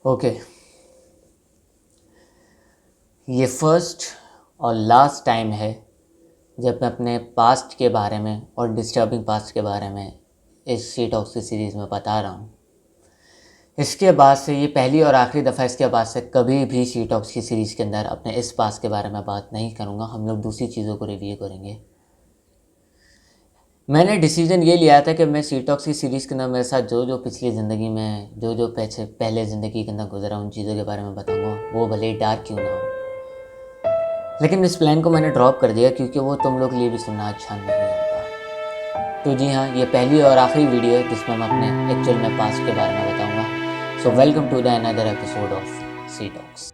Okay, ये first और last time है जब मैं अपने पास्ट के बारे में और डिस्टर्बिंग पास्ट के बारे में इस शी टॉक्स की सीरीज़ में बता रहा हूँ। इसके बाद से ये पहली और आखिरी दफ़ा, इसके बाद से कभी भी शी टॉक्स की सीरीज़ के अंदर अपने इस पास्ट के बारे में बात नहीं करूँगा। हम लोग दूसरी चीज़ों को रिव्यू करेंगे। मैंने डिसीजन ये लिया था कि मैं शी टॉक्स की सीरीज़ के अंदर मेरे साथ जो जो पिछली ज़िंदगी में जो पहले ज़िंदगी के अंदर गुजरा उन चीज़ों के बारे में बताऊँगा, वो भले ही डार्क क्यों ना हो। लेकिन इस प्लान को मैंने ड्रॉप कर दिया क्योंकि वो तुम लोग के लिए भी सुनना अच्छा नहीं होगा। तो जी हाँ, ये पहली और आखिरी वीडियो है जिसमें मैं अपने एक्चुअल में पास्ट के बारे में बताऊंगा। So welcome to the another episode of She Talks.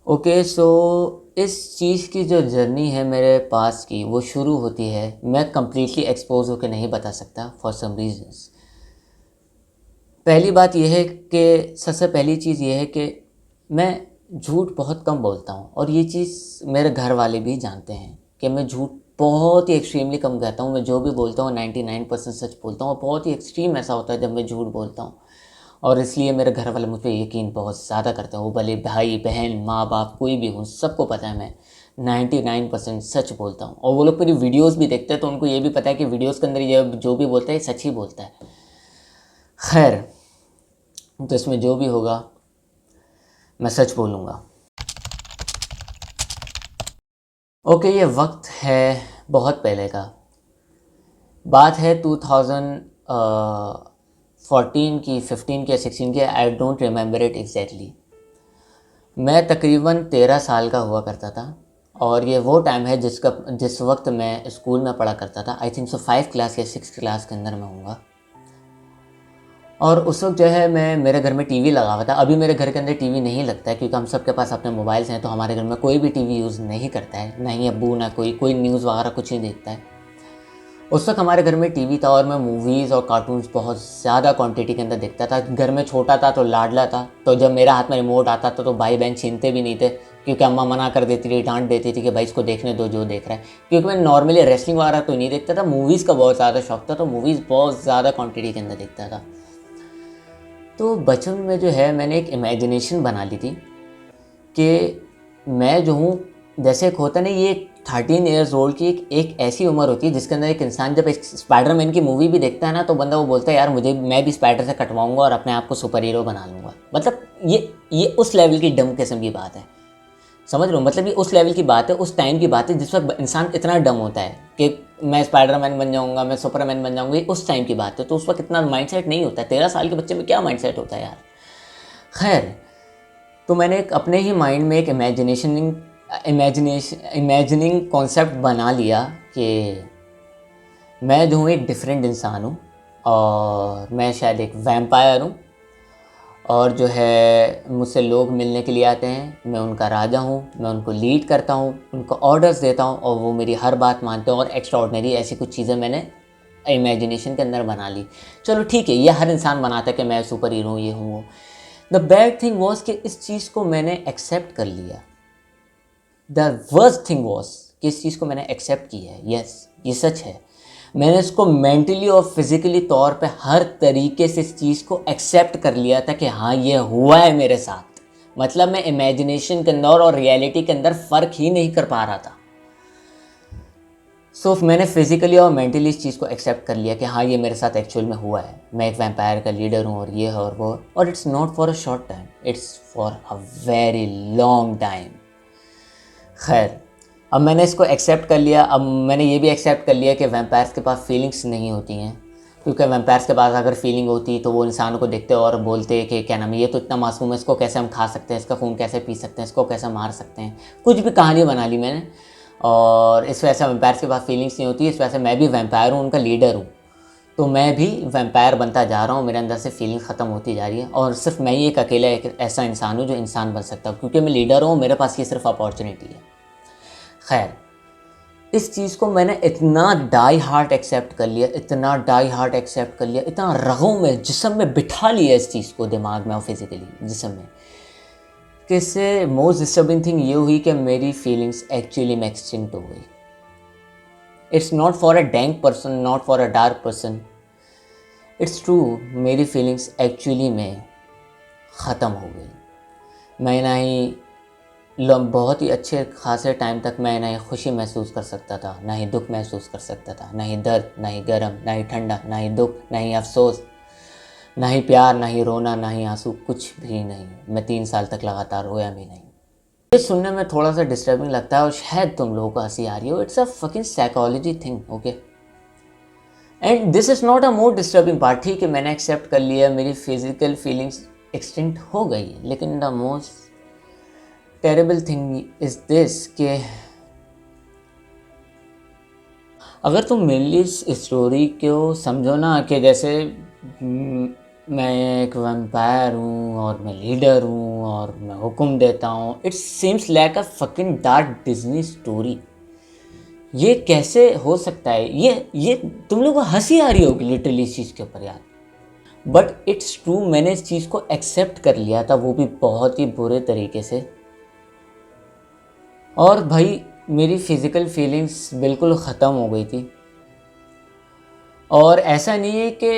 Okay, so इस चीज़ की जो जर्नी है मेरे पास की, वो शुरू होती है, मैं कम्प्लीटली एक्सपोज होकर नहीं बता सकता फॉर सम रीजंस। पहली बात यह है कि सबसे पहली चीज़ ये है कि मैं झूठ बहुत कम बोलता हूँ, और ये चीज़ मेरे घर वाले भी जानते हैं कि मैं झूठ बहुत ही एक्सट्रीमली कम कहता हूँ। मैं जो भी बोलता हूँ 99% सच बोलता हूँ, और बहुत ही एक्सट्रीम ऐसा होता है जब मैं झूठ बोलता हूँ, और इसलिए मेरे घर वाले मुझ पर यकीन बहुत ज़्यादा करते हैं। वो भले भाई बहन माँ बाप कोई भी हूँ, सबको पता है मैं 99% सच बोलता हूँ। और वो लोग मेरी वीडियोस भी देखते हैं तो उनको ये भी पता है कि वीडियोस के अंदर ये जो भी बोलता है सच ही बोलता है। खैर, तो इसमें जो भी होगा मैं सच बोलूँगा। ओके, ये वक्त है बहुत पहले का। बात है 2014 की, 15 की या 16 की, I don't remember it exactly. मैं तकरीबन 13 साल का हुआ करता था, और ये वो टाइम है जिस वक्त मैं स्कूल में पढ़ा करता था। आई थिंक सो 5 क्लास या 6 क्लास के अंदर मैं हूँगा। और उस वक्त जो है मैं मेरे घर में टीवी लगा हुआ था। अभी मेरे घर के अंदर टीवी नहीं लगता है क्योंकि हम सबके पास अपने मोबाइल्स हैं, तो हमारे घर में कोई भी टीवी यूज़ नहीं करता है, ना ही अब्बू ना कोई न्यूज़ वगैरह कुछ नहीं देखता है। उस वक्त हमारे घर में टीवी था, और मैं मूवीज़ और कार्टून्स बहुत ज़्यादा क्वांटिटी के अंदर देखता था। घर में छोटा था तो लाडला था, तो जब मेरा हाथ में रिमोट आता था तो भाई बहन छीनते भी नहीं थे, क्योंकि अम्मा मना कर देती थी, डांट देती थी कि भाई इसको देखने दो जो देख रहा है। क्योंकि मैं नॉर्मली रेसलिंग वगैरह तो नहीं देखता था, मूवीज़ का बहुत ज़्यादा शौक था, तो मूवीज़ बहुत ज़्यादा क्वान्टिटी के अंदर देखता था। तो बचपन में जो है मैंने एक इमेजिनेशन बना ली थी कि मैं जो हूँ, जैसे एक होता नहीं, ये 13 ईयर्स ओल्ड की एक ऐसी उम्र होती है जिसके अंदर एक इंसान जब एक स्पाइडरमैन की मूवी भी देखता है ना, तो बंदा वो बोलता है यार मैं भी स्पाइडर से कटवाऊंगा और अपने आप को सुपर हीरो बना लूँगा। मतलब ये उस लेवल की डम किस्म की बात है, समझ लो। मतलब ये उस लेवल की बात है, उस टाइम की बात है जिस वक्त इंसान इतना डम होता है कि मैं स्पाइडरमैन बन जाऊँगा, मैं सुपरमैन बन जाऊँगा। उस टाइम की बात है, तो उस वक्त इतना माइंडसेट नहीं होता है। 13 साल के बच्चे में क्या माइंडसेट होता है यार। खैर, तो मैंने एक अपने ही माइंड में एक इमेजिनिंग कॉन्सेप्ट बना लिया कि मैं जो हूँ एक डिफरेंट इंसान हूँ, और मैं शायद एक वैम्पायर हूँ, और जो है मुझसे लोग मिलने के लिए आते हैं, मैं उनका राजा हूँ, मैं उनको लीड करता हूँ, उनको ऑर्डर्स देता हूँ, और वो मेरी हर बात मानते हैं। और एक्स्ट्रा ऑर्डिनरी ऐसी कुछ चीज़ें मैंने इमेजिनेशन के अंदर बना ली। चलो ठीक है, ये हर इंसान बनाता है कि मैं सुपर हीरो हूँ, ये हूँ वो। द बैड थिंग वॉज कि इस चीज़ को मैंने एक्सेप्ट कर लिया। द वर्स्ट थिंग वॉज कि इस चीज़ को मैंने एक्सेप्ट किया है। यस, ये सच है। मैंने इसको मेंटली और फिजिकली तौर पे हर तरीके से इस चीज़ को एक्सेप्ट कर लिया था कि हाँ ये हुआ है मेरे साथ। मतलब मैं इमेजिनेशन के अंदर और रियलिटी के अंदर फ़र्क ही नहीं कर पा रहा था। सो मैंने फिजिकली और मेंटली इस चीज़ को एक्सेप्ट कर लिया कि हाँ ये मेरे साथ एक्चुअल में हुआ है। मैं एक वैम्पायर का लीडर हूँ, और ये है और वो, और it's not for a short time, it's for a very long time. खैर, अब मैंने इसको एक्सेप्ट कर लिया। अब मैंने ये भी एक्सेप्ट कर लिया कि वैम्पायर्स के पास फीलिंग्स नहीं होती हैं। क्योंकि वैम्पायर्स के पास अगर फीलिंग होती तो वो इंसानों को देखते और बोलते कि क्या नाम है, ये तो इतना मासूम है, इसको कैसे हम खा सकते हैं, इसका खून कैसे पी सकते हैं, इसको कैसे मार सकते हैं। कुछ भी कहानी बना ली मैंने। और इस वजह से वैम्पायर्स के पास फीलिंग्स नहीं होती। इस वजह से मैं भी वैम्पायर हूँ, उनका लीडर हूँ। तो मैं भी वैम्पायर बनता जा रहा हूँ, मेरे अंदर से फीलिंग ख़त्म होती जा रही है। और सिर्फ मैं ही एक अकेला एक ऐसा इंसान हूँ जो इंसान बन सकता हूँ, क्योंकि मैं लीडर हूँ, मेरे पास ये सिर्फ अपॉर्चुनिटी है। खैर, इस चीज़ को मैंने इतना डाई हार्ट एक्सेप्ट कर लिया, इतना डाई हार्ट एक्सेप्ट कर लिया, इतना रगों में जिस्म में बिठा लिया इस चीज़ को, दिमाग में और फिज़िकली जिस्म में, कि इससे मोस्ट डिस्टर्बिंग थिंग ये हुई कि मेरी फीलिंग्स एक्चुअली में एक्सटिंक्ट हो गई। It's not for a dank person, not for a dark person, it's true, मेरी फीलिंग्स एक्चुअली में ख़त्म हो गई। मैं ना ही बहुत ही अच्छे खासे टाइम तक मैं ना ही खुशी महसूस कर सकता था, ना ही दुख महसूस कर सकता था, ना ही दर्द, ना ही गरम, ना ही ठंडा, ना ही दुख, ना ही अफसोस, ना ही प्यार, ना ही रोना, ना ही आंसू, कुछ भी नहीं। मैं 3 साल तक लगातार रोया भी नहीं। ये सुनने में थोड़ा सा डिस्टर्बिंग लगता है और शायद तुम लोगों को हंसी आ रही हो। It's a fucking psychology thing, okay. And this is not a more disturbing part. ठीक है, मैंने एक्सेप्ट कर लिया, मेरी फिजिकल फीलिंग्स एक्सटिंक्ट हो गई, लेकिन the most terrible thing is this कि अगर तुम मेनली इस स्टोरी को समझो ना कि जैसे मैं एक वैम्पायर हूँ और मैं लीडर हूँ और मैं हुक्म देता हूँ, it seems like a fucking dark Disney story. ये कैसे हो सकता है? ये तुम लोगों को हंसी आ रही होगी लिटरली इस चीज़ के ऊपर यार, बट इट्स ट्रू। मैंने इस चीज़ को एक्सेप्ट कर लिया था, वो भी बहुत ही बुरे तरीके से। और भाई मेरी फ़िज़िकल फीलिंग्स बिल्कुल ख़त्म हो गई थी। और ऐसा नहीं है कि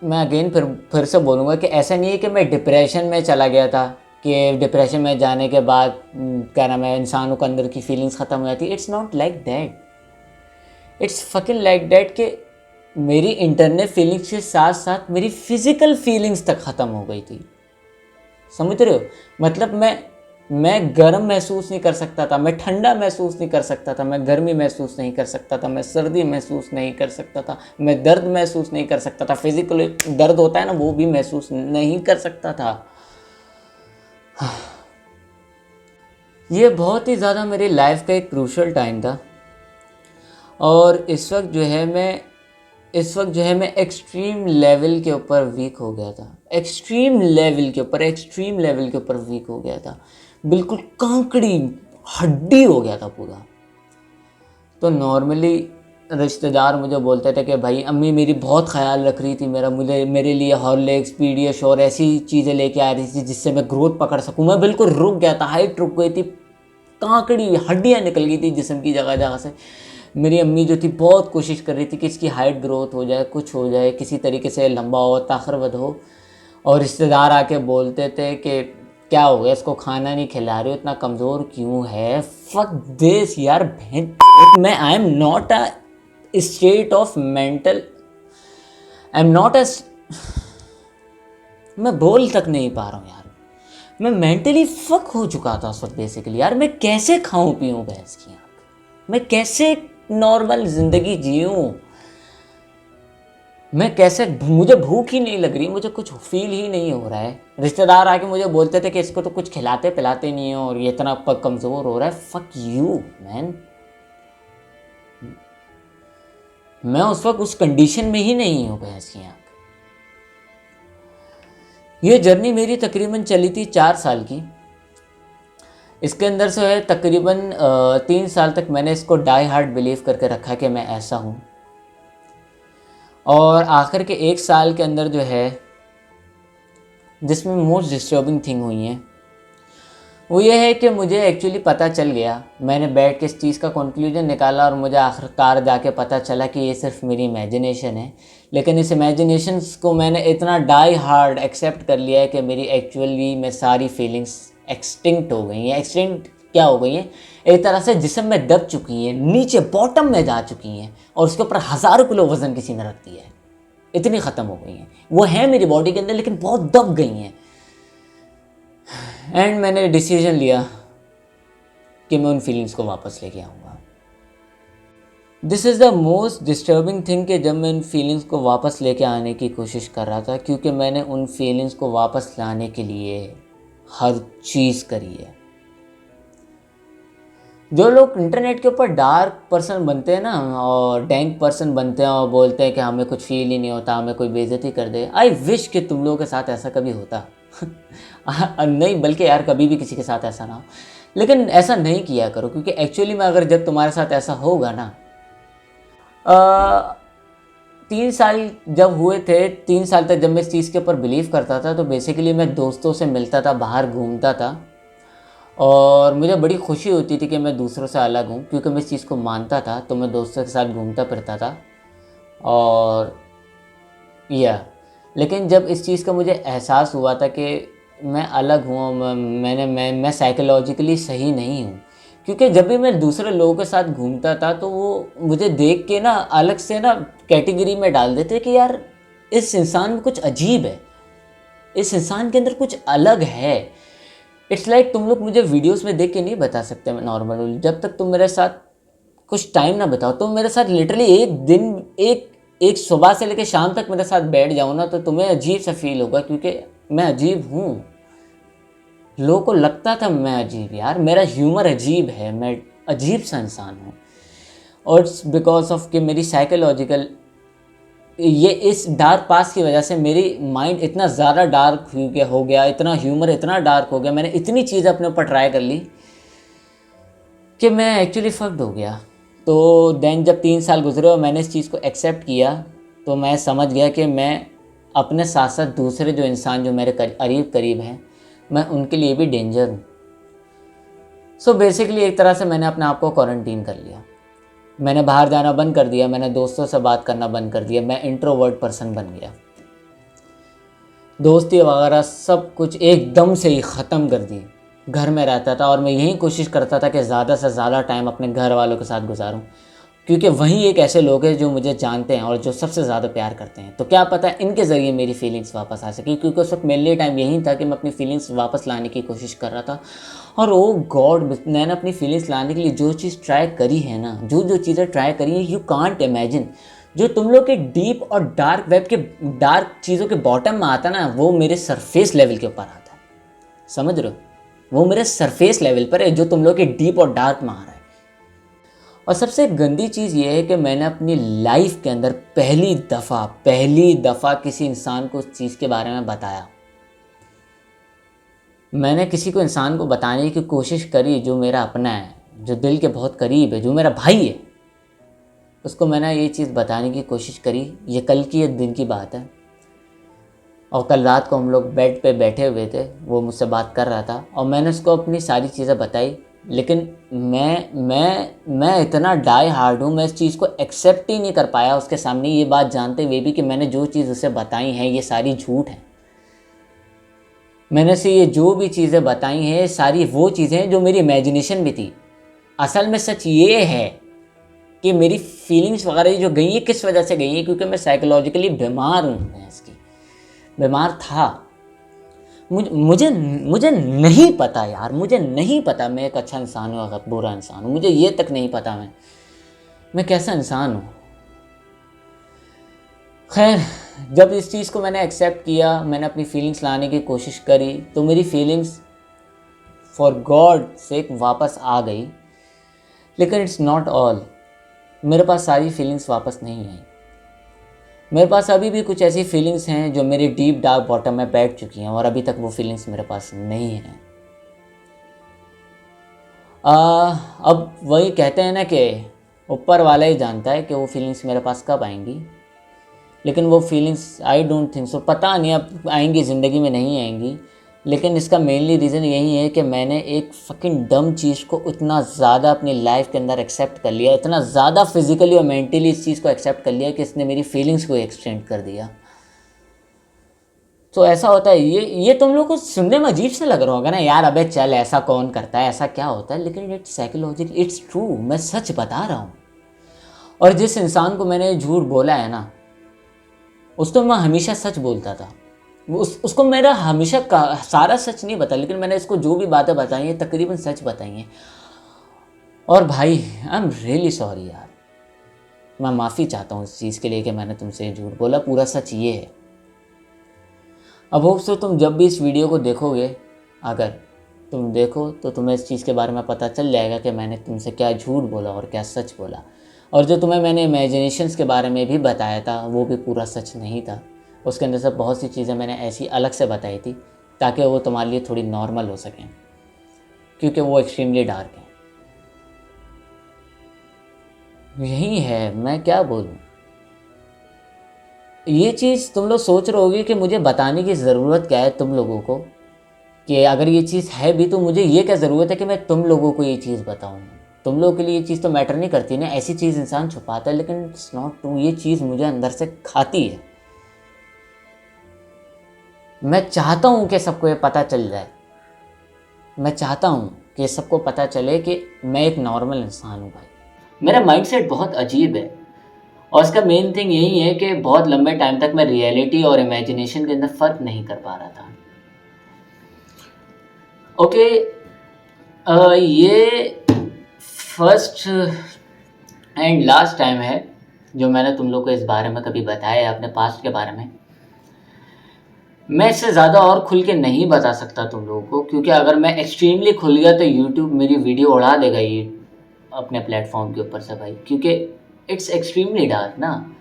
मैं अगेन फिर से बोलूँगा कि ऐसा नहीं है कि मैं डिप्रेशन में चला गया था, कि डिप्रेशन में जाने के बाद क्या नाम है, इंसानों के अंदर की फीलिंग्स ख़त्म हो जाती। It's not like that, it's fucking like that कि मेरी इंटरनल फीलिंग्स के साथ साथ मेरी फ़िज़िकल फीलिंग्स तक ख़त्म हो गई थी। समझ रहे हो? मतलब मैं गर्म महसूस नहीं कर सकता था, मैं ठंडा महसूस नहीं कर सकता था, मैं गर्मी महसूस नहीं कर सकता था, मैं सर्दी महसूस नहीं कर सकता था, मैं दर्द महसूस नहीं कर सकता था, फिजिकली दर्द होता है ना, वो भी महसूस नहीं कर सकता था। ये बहुत ही ज़्यादा मेरी लाइफ का एक क्रूशल टाइम था। और इस वक्त जो है मैं एक्सट्रीम लेवल के ऊपर वीक हो गया था, एक्सट्रीम लेवल के ऊपर वीक हो गया था, बिल्कुल कांकड़ी हड्डी हो गया था पूरा। तो नॉर्मली रिश्तेदार मुझे बोलते थे कि भाई अम्मी मेरी बहुत ख्याल रख रही थी मेरे लिए हॉर्लिक्स, पीडियाश्योर ऐसी चीज़ें लेके आ रही थी जिससे मैं ग्रोथ पकड़ सकूं। मैं बिल्कुल रुक गया था, हाइट रुक गई थी, कांकड़ी हड्डियाँ निकल गई थी जिस्म की जगह जगह से। मेरी अम्मी जो थी बहुत कोशिश कर रही थी कि इसकी हाइट ग्रोथ हो जाए, कुछ हो जाए, किसी तरीके से लंबा हो, ताकतवर हो। और रिश्तेदार आके बोलते थे कि क्या हो गया, इसको खाना नहीं खिला रहे हो, इतना कमज़ोर क्यों है। फक दिस यार, मैं I am not a state of mental, I am not a, मैं बोल तक नहीं पा रहा हूँ यार। मैं मेंटली फक हो चुका था उस वक्त बेसिकली यार। मैं कैसे खाऊं पीऊं भैंस की आँख, मैं कैसे नॉर्मल ज़िंदगी जीऊं, मैं कैसे, मुझे भूख ही नहीं लग रही, मुझे कुछ फील ही नहीं हो रहा है। रिश्तेदार आके मुझे बोलते थे कि इसको तो कुछ खिलाते पिलाते नहीं हो और ये इतना कमज़ोर हो रहा है। फक यू मैन, मैं उस वक्त उस कंडीशन में ही नहीं हूँ भैंस की आँख। ये जर्नी मेरी तकरीबन चली थी 4 साल की। इसके अंदर से है तकरीबन 3 साल तक मैंने इसको डाई हार्ट बिलीव करके रखा कि मैं ऐसा हूँ। और आखिर के 1 साल के अंदर जो है जिसमें मोस्ट डिस्टर्बिंग थिंग हुई है वो ये है कि मुझे एक्चुअली पता चल गया, मैंने बैठ के इस चीज़ का कंक्लूजन निकाला और मुझे आखिरकार जाके पता चला कि ये सिर्फ मेरी इमेजिनेशन है। लेकिन इस इमेजिनेशंस को मैंने इतना डाई हार्ड एक्सेप्ट कर लिया है कि मेरी एक्चुअली में सारी फीलिंग्स एक्सटिंक्ट हो गई हैं। एक्सटिंक्ट क्या हो गई हैं? एक तरह से जिस्म में दब चुकी हैं, नीचे बॉटम में जा चुकी हैं और उसके ऊपर 1000 किलो वज़न किसी ने रख दिया है, इतनी ख़त्म हो गई हैं। वो है मेरी बॉडी के अंदर लेकिन बहुत दब गई हैं। एंड मैंने डिसीजन लिया कि मैं उन फीलिंग्स को वापस लेके आऊँगा। This is the most disturbing thing कि जब मैं उन फीलिंग्स को वापस लेके आने की कोशिश कर रहा था, क्योंकि मैंने उन फीलिंग्स को वापस लाने के लिए हर चीज़ करी है। जो लोग इंटरनेट के ऊपर डार्क पर्सन बनते हैं ना और डैंक पर्सन बनते हैं और बोलते हैं कि हमें कुछ फील ही नहीं होता, हमें कोई बेइज्जती कर दे, आई विश कि तुम लोगों के साथ ऐसा कभी होता। नहीं, बल्कि यार कभी भी किसी के साथ ऐसा ना हो, लेकिन ऐसा नहीं किया करो, क्योंकि एक्चुअली में अगर जब तुम्हारे साथ ऐसा होगा ना, 3 साल जब हुए थे, 3 साल तक जब मैं इस चीज़ के ऊपर बिलीव करता था, तो बेसिकली मैं दोस्तों से मिलता था, बाहर घूमता था, और मुझे बड़ी खुशी होती थी कि मैं दूसरों से अलग हूँ, क्योंकि मैं इस चीज़ को मानता था। तो मैं दोस्तों के साथ घूमता फिरता था और या लेकिन जब इस चीज़ का मुझे एहसास हुआ था कि मैं अलग हूँ, मैं साइकोलॉजिकली सही नहीं हूँ, क्योंकि जब भी मैं दूसरे लोगों के साथ घूमता था तो वो मुझे देख के ना अलग से ना कैटेगरी में डाल देते कि यार इस इंसान में कुछ अजीब है, इस इंसान के अंदर कुछ अलग है। इट्स लाइक तुम लोग मुझे वीडियोस में देख के नहीं बता सकते मैं नॉर्मल, जब तक तुम मेरे साथ कुछ टाइम ना बताओ। तुम मेरे साथ लिटरली एक दिन, एक एक सुबह से लेकर शाम तक मेरे साथ बैठ जाओ ना, तो तुम्हें अजीब सा फील होगा, क्योंकि मैं अजीब हूँ। लोगों को लगता था मैं अजीब, यार मेरा ह्यूमर अजीब है, मैं अजीब सा इंसान हूँ। और इट्स बिकॉज ऑफ कि मेरी साइकोलॉजिकल ये इस डार्क पास्ट की वजह से मेरी माइंड इतना ज़्यादा डार्क हो गया, इतना ह्यूमर इतना डार्क हो गया, मैंने इतनी चीज़ अपने ऊपर ट्राई कर ली कि मैं एक्चुअली फक्ड हो गया। तो देन जब 3 साल गुजरे और मैंने इस चीज़ को एक्सेप्ट किया, तो मैं समझ गया कि मैं अपने साथ साथ दूसरे जो इंसान जो मेरे करीब करीब हैं, मैं उनके लिए भी डेंजर हूँ। सो बेसिकली एक तरह से मैंने अपने आप को क्वारंटीन कर लिया। मैंने बाहर जाना बंद कर दिया, मैंने दोस्तों से बात करना बंद कर दिया, मैं इंट्रोवर्ट पर्सन बन गया। दोस्ती वगैरह सब कुछ एकदम से ही ख़त्म कर दी। घर में रहता था और मैं यही कोशिश करता था कि ज़्यादा से ज़्यादा टाइम अपने घर वालों के साथ गुजारूं, क्योंकि वहीं एक ऐसे लोग हैं जो मुझे जानते हैं और जो सबसे ज़्यादा प्यार करते हैं। तो क्या पता इनके ज़रिए मेरी फीलिंग्स वापस आ सकी, क्योंकि उस वक्त मेरे लिए टाइम यही था कि मैं अपनी फीलिंग्स वापस लाने की कोशिश कर रहा था। और ओ गॉड, मैंने अपनी फीलिंग्स लाने के लिए जो चीज़ ट्राई करी है ना, जो चीज़ें ट्राई करी हैं, यू कांट इमेजिन। जो तुम लोग के डीप और डार्क वेब के डार्क चीज़ों के बॉटम में आता ना, वो मेरे सरफेस लेवल के ऊपर आता है। समझ रहे हो? वो मेरे सरफेस लेवल पर है, जो तुम लोग के डीप और डार्क में आ रहा है। और सबसे गंदी चीज़ ये है कि मैंने अपनी लाइफ के अंदर पहली दफ़ा किसी इंसान को उस चीज़ के बारे में बताया। मैंने किसी को इंसान को बताने की कोशिश करी जो मेरा अपना है, जो दिल के बहुत करीब है, जो मेरा भाई है, उसको मैंने ये चीज़ बताने की कोशिश करी। ये कल की एक दिन की बात है, और कल रात को हम लोग बेड पे बैठे हुए थे, वो मुझसे बात कर रहा था और मैंने उसको अपनी सारी चीज़ें बताई। लेकिन मैं इतना डाई हार्ड हूँ, मैं इस चीज़ को एक्सेप्ट ही नहीं कर पाया उसके सामने, ये बात जानते हुए भी कि मैंने जो चीज़ उसे बताई हैं ये सारी झूठ है। मैंने से ये जो भी चीज़ें बताई हैं सारी वो चीज़ें हैं जो मेरी इमेजिनेशन भी थी। असल में सच ये है कि मेरी फीलिंग्स वगैरह जो गई हैं किस वजह से गई हैं, क्योंकि मैं साइकोलॉजिकली बीमार हूँ, मैं इसकी बीमार था। मुझे नहीं पता यार, मुझे नहीं पता मैं एक अच्छा इंसान हूँ या बुरा इंसान हूँ, मुझे ये तक नहीं पता मैं कैसा इंसान हूँ। खैर, जब इस चीज़ को मैंने एक्सेप्ट किया, मैंने अपनी फीलिंग्स लाने की कोशिश करी, तो मेरी फीलिंग्स फॉर गॉड सेक वापस आ गई। लेकिन इट्स नॉट ऑल, मेरे पास सारी फीलिंग्स वापस नहीं आई। मेरे पास अभी भी कुछ ऐसी फीलिंग्स हैं जो मेरी डीप डार्क बॉटम में बैठ चुकी हैं, और अभी तक वो फीलिंग्स मेरे पास नहीं हैं। अब वही कहते हैं ना कि ऊपर वाला ही जानता है कि वो फीलिंग्स मेरे पास कब आएंगी, लेकिन वो feelings I don't think so, पता नहीं अब आएंगी, ज़िंदगी में नहीं आएंगी। लेकिन इसका मेनली रीज़न यही है कि मैंने एक फकिंग डम चीज़ को इतना ज़्यादा अपनी लाइफ के अंदर एक्सेप्ट कर लिया, इतना ज़्यादा फिजिकली और मेंटली इस चीज़ को एक्सेप्ट कर लिया कि इसने मेरी फीलिंग्स को एक्सटेंड कर दिया। तो ऐसा होता है, ये तुम लोग को सुनने में अजीब से लग रहा होगा ना यार, अबे चल ऐसा कौन करता है, ऐसा क्या होता है, लेकिन इट्स साइकोलॉजिकल, इट्स ट्रू, मैं सच बता रहा हूँ। और जिस इंसान को मैंने झूठ बोला है ना, उसको मैं हमेशा सच बोलता था। उसको मेरा हमेशा सारा सच नहीं बता, लेकिन मैंने इसको जो भी बातें बताई हैं तकरीबन सच बताई हैं। और भाई आई एम रियली सॉरी यार, मैं माफ़ी चाहता हूँ इस चीज़ के लिए कि मैंने तुमसे झूठ बोला। पूरा सच ये है। अब होप सो तुम जब भी इस वीडियो को देखोगे, अगर तुम देखो तो तुम्हें इस चीज़ के बारे में पता चल जाएगा कि मैंने तुमसे क्या झूठ बोला और क्या सच बोला। और जो तुम्हें मैंने इमेजिनेशंस के बारे में भी बताया था वो भी पूरा सच नहीं था। उसके अंदर से बहुत सी चीज़ें मैंने ऐसी अलग से बताई थी ताकि वो तुम्हारे लिए थोड़ी नॉर्मल हो सकें, क्योंकि वो एक्सट्रीमली डार्क है। यही है, मैं क्या बोलूँ। ये चीज़ तुम लोग सोच रहे होगे कि मुझे बताने की ज़रूरत क्या है तुम लोगों को, कि अगर ये चीज़ है भी तो मुझे ये क्या ज़रूरत है कि मैं तुम लोगों को ये चीज़ बताऊँ। तुम लोगों के लिए ये चीज़ तो मैटर नहीं करती ना। ऐसी चीज़ इंसान छुपाता है, लेकिन इट्स नॉट ट्रू। ये चीज़ मुझे अंदर से खाती है। मैं चाहता हूँ कि सबको ये पता चल जाए। मैं चाहता हूँ कि सबको पता चले कि मैं एक नॉर्मल इंसान हूँ भाई। मेरा माइंडसेट बहुत अजीब है, और इसका मेन थिंग यही है कि बहुत लंबे टाइम तक मैं रियलिटी और इमेजिनेशन के अंदर फ़र्क नहीं कर पा रहा था। ओके, ये फर्स्ट एंड लास्ट टाइम है जो मैंने तुम लोग को इस बारे में कभी बताया है, अपने पास्ट के बारे में। मैं इससे ज़्यादा और खुल के नहीं बता सकता तुम लोगों को, क्योंकि अगर मैं एक्सट्रीमली खुल गया तो यूट्यूब मेरी वीडियो उड़ा देगा ये अपने प्लेटफॉर्म के ऊपर से भाई, क्योंकि इट्स एक्सट्रीमली डार्क ना।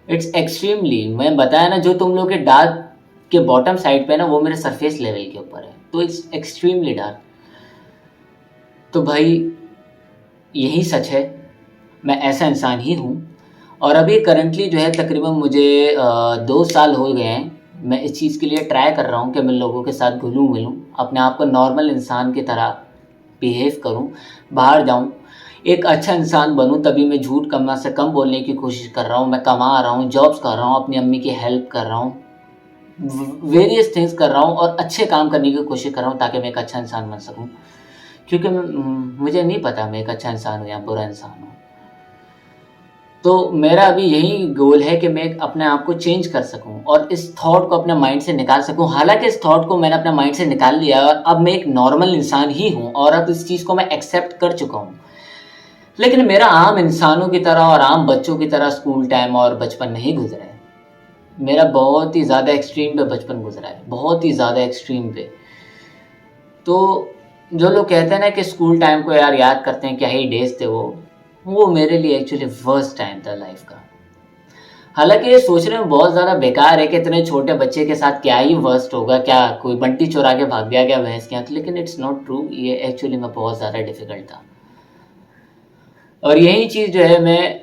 इट्स एक्सट्रीमली, मैं बताया ना, जो तुम लोग के डार्क के बॉटम साइड पे ना वो मेरे सरफेस लेवल के ऊपर है, तो इट्स एक्सट्रीमली डार्क। तो भाई यही सच है, मैं ऐसा इंसान ही हूँ। और अभी करंटली जो है तकरीबन मुझे 2 साल हो गए हैं। मैं इस चीज़ के लिए ट्राई कर रहा हूँ कि मैं लोगों के साथ घुलूँ मिलूँ, अपने आप को नॉर्मल इंसान की तरह बिहेव करूँ, बाहर जाऊँ, एक अच्छा इंसान बनूँ। तभी मैं झूठ कम से कम बोलने की कोशिश कर रहा हूँ। मैं कमा रहा हूँ, जॉब्स कर रहा हूँ, अपनी अम्मी की हेल्प कर रहा हूँ, वेरियस थिंग्स कर रहा हूँ और अच्छे काम करने की कोशिश कर रहा हूँ ताकि मैं एक अच्छा इंसान बन सकूँ। क्योंकि मुझे नहीं पता मैं एक अच्छा इंसान हूँ या बुरा इंसान हूँ। तो मेरा अभी यही गोल है कि मैं अपने आप को चेंज कर सकूं और इस थॉट को अपने माइंड से निकाल सकूं। हालांकि इस थॉट को मैंने अपने माइंड से निकाल लिया और अब मैं एक नॉर्मल इंसान ही हूं और अब इस चीज़ को मैं एक्सेप्ट कर चुका हूं। लेकिन मेरा आम इंसानों की तरह और आम बच्चों की तरह स्कूल टाइम और बचपन नहीं गुजरा है। मेरा बहुत ही ज़्यादा एक्सट्रीम पे बचपन गुजरा है, बहुत ही ज़्यादा एक्सट्रीम पे। तो जो लोग कहते हैं ना कि स्कूल टाइम को यार याद करते हैं, क्या ही डेज थे वो मेरे लिए एक्चुअली वर्स्ट टाइम था लाइफ का। हालांकि ये सोचने में बहुत ज़्यादा बेकार है कि इतने छोटे बच्चे के साथ क्या ही वर्स्ट होगा, क्या कोई बंटी चुरा के भाग गया क्या भैंस के आँख, लेकिन इट्स नॉट ट्रू। ये एक्चुअली में बहुत ज़्यादा डिफ़िकल्ट था और यही चीज़ जो है मैं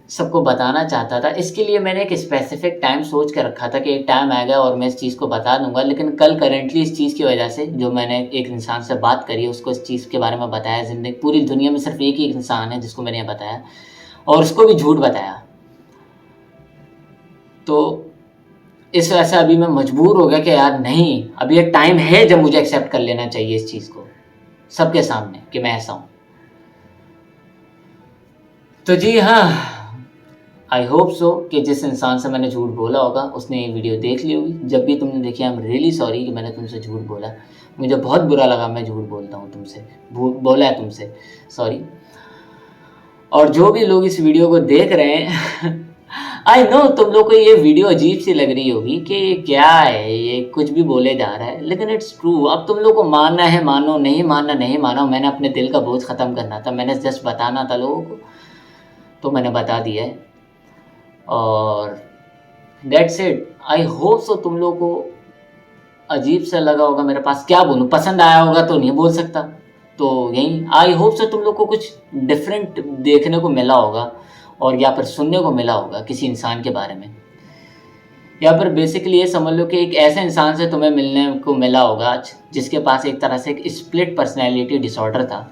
सबको बताना चाहता था। इसके लिए मैंने एक स्पेसिफिक टाइम सोच के रखा था कि एक टाइम आएगा और मैं इस चीज़ को बता दूंगा। लेकिन कल करेंटली इस चीज़ की वजह से जो मैंने एक इंसान से बात करी, उसको इस चीज़ के बारे में बताया, ज़िंदगी पूरी दुनिया में सिर्फ एक ही इंसान है जिसको मैंने ये बताया और उसको भी झूठ बताया। तो इस वजह से अभी मैं मजबूर हो गया कि यार नहीं, अभी एक टाइम है जब मुझे एक्सेप्ट कर लेना चाहिए इस चीज़ को सबके सामने कि मैं ऐसा हूँ। तो जी हाँ, आई होप सो कि जिस इंसान से मैंने झूठ बोला होगा उसने ये वीडियो देख ली होगी। जब भी तुमने देखी, आई एम रियली सॉरी कि मैंने तुमसे झूठ बोला। मुझे बहुत बुरा लगा, मैं झूठ बोलता हूँ तुमसे, बोला है तुमसे, सॉरी। और जो भी लोग इस वीडियो को देख रहे हैं आई नो तुम लोग को ये वीडियो अजीब सी लग रही होगी कि क्या है ये, कुछ भी बोले जा रहा है, लेकिन इट्स ट्रू। अब तुम लोग को मानना है मानो, नहीं मानना नहीं मानो। मैंने अपने दिल का बोझ ख़त्म करना था, मैंने जस्ट बताना था लोगों को, तो मैंने बता दिया है और that's it. I hope so तुम लोग को अजीब सा लगा होगा, मेरे पास क्या बोलूँ, पसंद आया होगा तो नहीं बोल सकता। तो यही, आई होप सो तुम लोग को कुछ डिफरेंट देखने को मिला होगा और या फिर सुनने को मिला होगा किसी इंसान के बारे में, या फिर बेसिकली ये समझ लो कि एक ऐसे इंसान से तुम्हें मिलने को मिला होगा आज जिसके पास एक तरह से एक स्प्लिट पर्सनैलिटी डिसऑर्डर था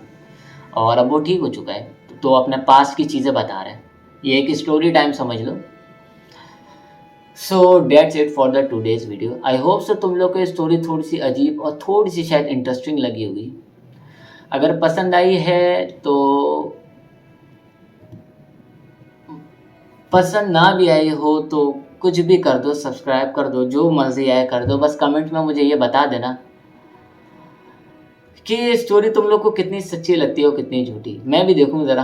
और अब वो ठीक हो चुका है, तो अपने पास की चीज़ें बता रहा है। ये एक स्टोरी टाइम समझ लो। So that's it for the today's video. I hope so तुम लोग को स्टोरी थोड़ी सी अजीब और थोड़ी सी शायद इंटरेस्टिंग लगी होगी। अगर पसंद आई है तो पसंद ना भी आई हो तो कुछ भी कर दो, सब्सक्राइब कर दो, जो मर्जी आए कर दो। बस कमेंट में मुझे ये बता देना कि स्टोरी तुम लोग को कितनी सच्ची लगती है और कितनी झूठी। मैं भी देखूँ ज़रा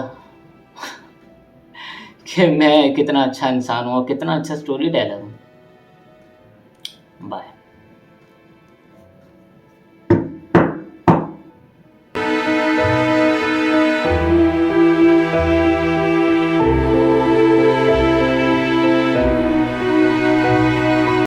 कि मैं कितना अच्छा इंसान हूँ और कितना अच्छा स्टोरी टेलर हूँ। बाय।